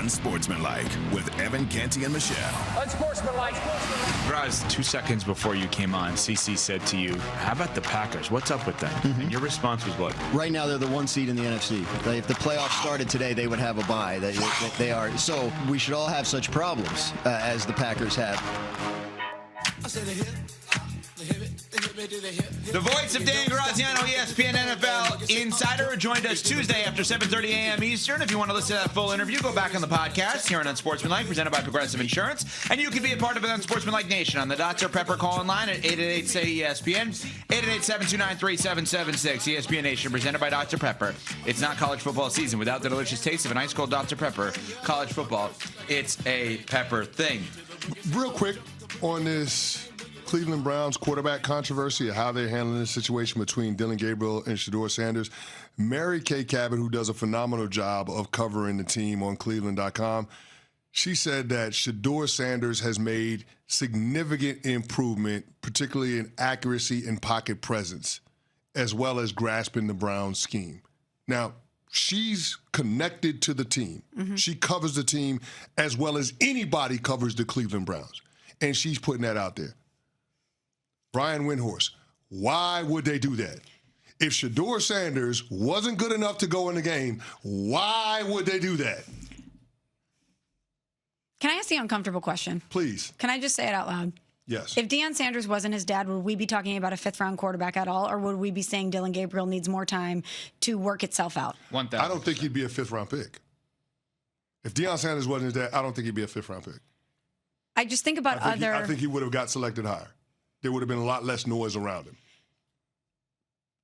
Unsportsmanlike with Evan Canty and Michelle. Unsportsmanlike. Graz, 2 seconds before you came on, CC said to you, how about the Packers? What's up with them? And your response was what? Right now, they're the 1 seed in the NFC. If the playoffs started today, they would have a bye. They are. So we should all have such problems as the Packers have. The voice of Dan Graziano, ESPN NFL Insider, joined us Tuesday after 7:30 a.m. Eastern. If you want to listen to that full interview, go back on the podcast here on Unsportsmanlike, presented by Progressive Insurance. And you can be a part of an Unsportsmanlike Nation on the Dr. Pepper call-in line at 888-SAY-ESPN, 888-729-3776. ESPN Nation, presented by Dr. Pepper. It's not college football season without the delicious taste of an ice-cold Dr. Pepper. College football, it's a pepper thing. Real quick on this Cleveland Browns quarterback controversy, how they're handling the situation between Dylan Gabriel and Shedeur Sanders. Mary Kay Cabot, who does a phenomenal job of covering the team on Cleveland.com, she said that Shedeur Sanders has made significant improvement, particularly in accuracy and pocket presence, as well as grasping the Browns scheme. Now, she's connected to the team. Mm-hmm. She covers the team as well as anybody covers the Cleveland Browns, and she's putting that out there. Brian Windhorst, why would they do that? If Shedeur Sanders wasn't good enough to go in the game, why would they do that? Can I ask the uncomfortable question? Please. Can I just say it out loud? Yes. If Deion Sanders wasn't his dad, would we be talking about a fifth-round quarterback at all, or would we be saying Dylan Gabriel needs more time to work itself out? 1,000. I don't think he'd be a fifth-round pick. If Deion Sanders wasn't his dad, I don't think he'd be a fifth-round pick. I just think about I think he would have got selected higher. There would have been a lot less noise around him.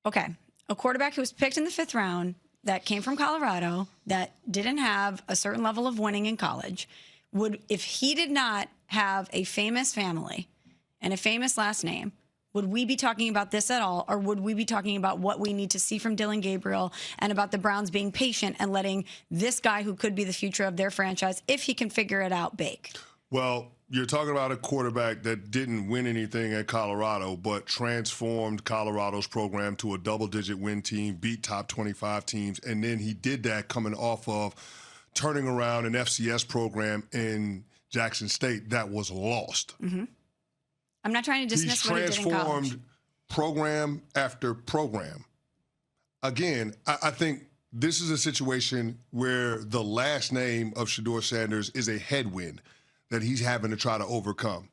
Okay. A quarterback who was picked in the 5th round that came from Colorado, that didn't have a certain level of winning in college, if he did not have a famous family and a famous last name, would we be talking about this at all? Or would we be talking about what we need to see from Dylan Gabriel and about the Browns being patient and letting this guy who could be the future of their franchise, if he can figure it out, bake? Well, you're talking about a quarterback that didn't win anything at Colorado, but transformed Colorado's program to a double-digit win team, beat top 25 teams, and then he did that coming off of turning around an FCS program in Jackson State that was lost. Mm-hmm. I'm not trying to dismiss what he did in college. He's transformed program after program. Again, I think this is a situation where the last name of Shedeur Sanders is a headwind that he's having to try to overcome.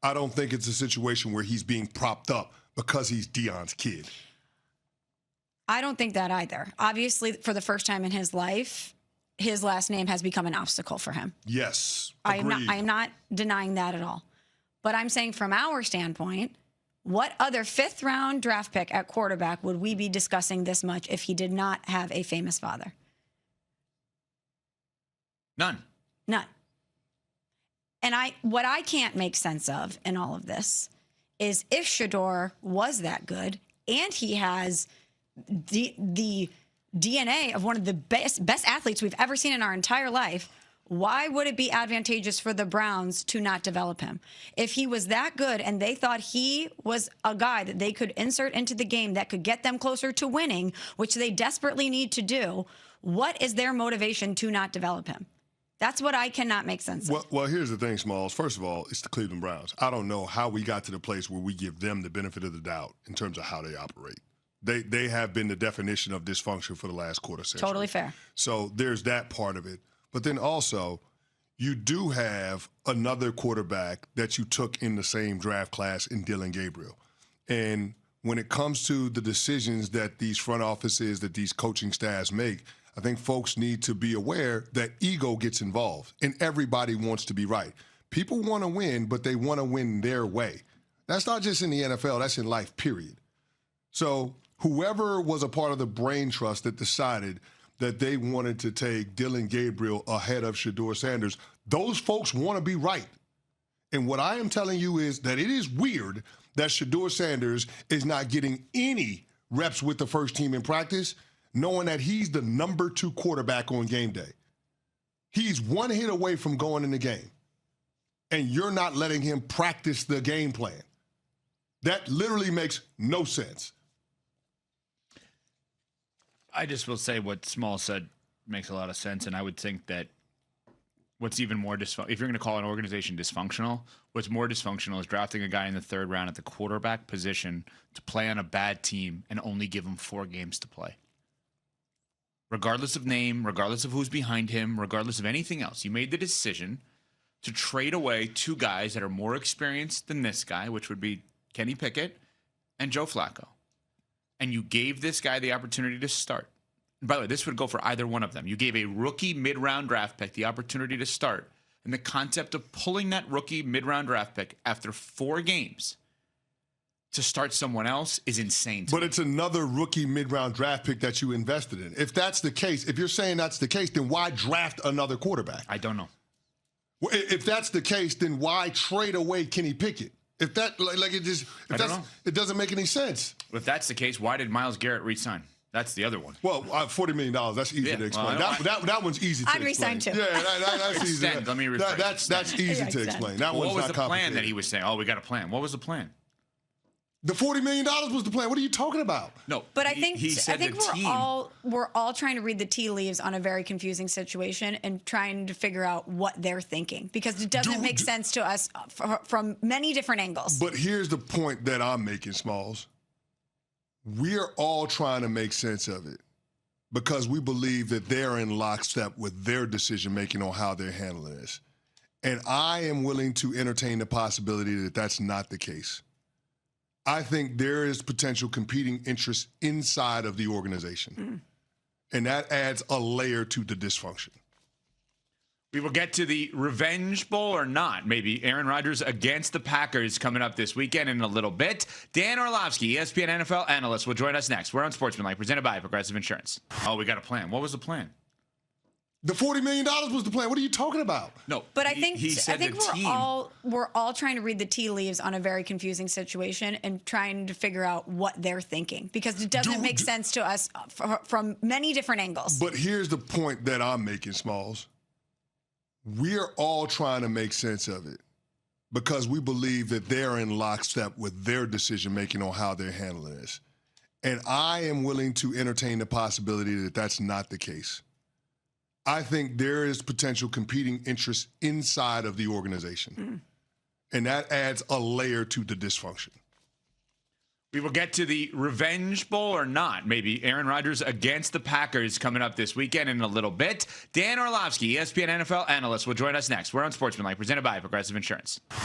I don't think it's a situation where he's being propped up because he's Deion's kid. I don't think that either. Obviously, for the first time in his life, his last name has become an obstacle for him. Yes, I am not denying that at all. But I'm saying from our standpoint, what other 5th-round draft pick at quarterback would we be discussing this much if he did not have a famous father? None. And what I can't make sense of in all of this is if Shedeur was that good and he has the DNA of one of the best athletes we've ever seen in our entire life, why would it be advantageous for the Browns to not develop him? If he was that good and they thought he was a guy that they could insert into the game that could get them closer to winning, which they desperately need to do, what is their motivation to not develop him? That's what I cannot make sense of. Well, here's the thing, Smalls. First of all, it's the Cleveland Browns. I don't know how we got to the place where we give them the benefit of the doubt in terms of how they operate. They have been the definition of dysfunction for the last quarter century. Totally fair. So there's that part of it. But then also, you do have another quarterback that you took in the same draft class in Dylan Gabriel. And when it comes to the decisions that these front offices, that these coaching staffs make, I think folks need to be aware that ego gets involved and everybody wants to be right. People want to win, but they want to win their way. That's not just in the NFL, that's in life, period. So whoever was a part of the brain trust that decided that they wanted to take Dylan Gabriel ahead of Shedeur Sanders, those folks want to be right. And what I am telling you is that it is weird that Shedeur Sanders is not getting any reps with the first team in practice, knowing that he's the number 2 quarterback on game day. He's one hit away from going in the game, and you're not letting him practice the game plan. That literally makes no sense. I just will say what Small said makes a lot of sense, and I would think that what's even more dysfunctional, if you're going to call an organization dysfunctional, what's more dysfunctional is drafting a guy in the third round at the quarterback position to play on a bad team and only give him 4 games to play. Regardless of name, regardless of who's behind him, regardless of anything else, you made the decision to trade away 2 guys that are more experienced than this guy, which would be Kenny Pickett and Joe Flacco. And you gave this guy the opportunity to start. And by the way, this would go for either one of them. You gave a rookie mid-round draft pick the opportunity to start. And the concept of pulling that rookie mid-round draft pick after 4 games to start someone else is insane. But it's another rookie mid-round draft pick that you invested in. If that's the case, if you're saying that's the case, then why draft another quarterback? I don't know. Well, if that's the case, then why trade away Kenny Pickett? If that, it doesn't make any sense. If that's the case, why did Myles Garrett re-sign? That's the other one. Well, $40 million, that's easy to explain. Well, that one's easy to I'd explain. resign too. Yeah, that's easy. Let me rephrase. That's easy to explain. That What one's was not the plan complicated. that he was saying? Oh, we got a plan. What was the plan? The $40 million was the plan. What are you talking about? No, But I think the we're all trying to read the tea leaves on a very confusing situation and trying to figure out what they're thinking because it doesn't make sense to us from many different angles. But here's the point that I'm making, Smalls. We're all trying to make sense of it because we believe that they're in lockstep with their decision making on how they're handling this. And I am willing to entertain the possibility that that's not the case. I think there is potential competing interests inside of the organization. And that adds a layer to the dysfunction. We will get to the Revenge Bowl or not. Maybe Aaron Rodgers against the Packers coming up this weekend in a little bit. Dan Orlovsky, ESPN NFL analyst, will join us next. We're on Sportsmanlike, presented by Progressive Insurance. Oh, we got a plan. What was the plan? The $40 million was the plan. What are you talking about? No, But I think we're we're all trying to read the tea leaves on a very confusing situation and trying to figure out what they're thinking because it doesn't make sense to us from many different angles. But here's the point that I'm making, Smalls. We're all trying to make sense of it because we believe that they're in lockstep with their decision making on how they're handling this. And I am willing to entertain the possibility that that's not the case. I think there is potential competing interests inside of the organization. And that adds a layer to the dysfunction. We will get to the Revenge Bowl or not. Maybe Aaron Rodgers against the Packers coming up this weekend in a little bit. Dan Orlovsky, ESPN NFL analyst, will join us next. We're on Sportsmanlike, presented by Progressive Insurance.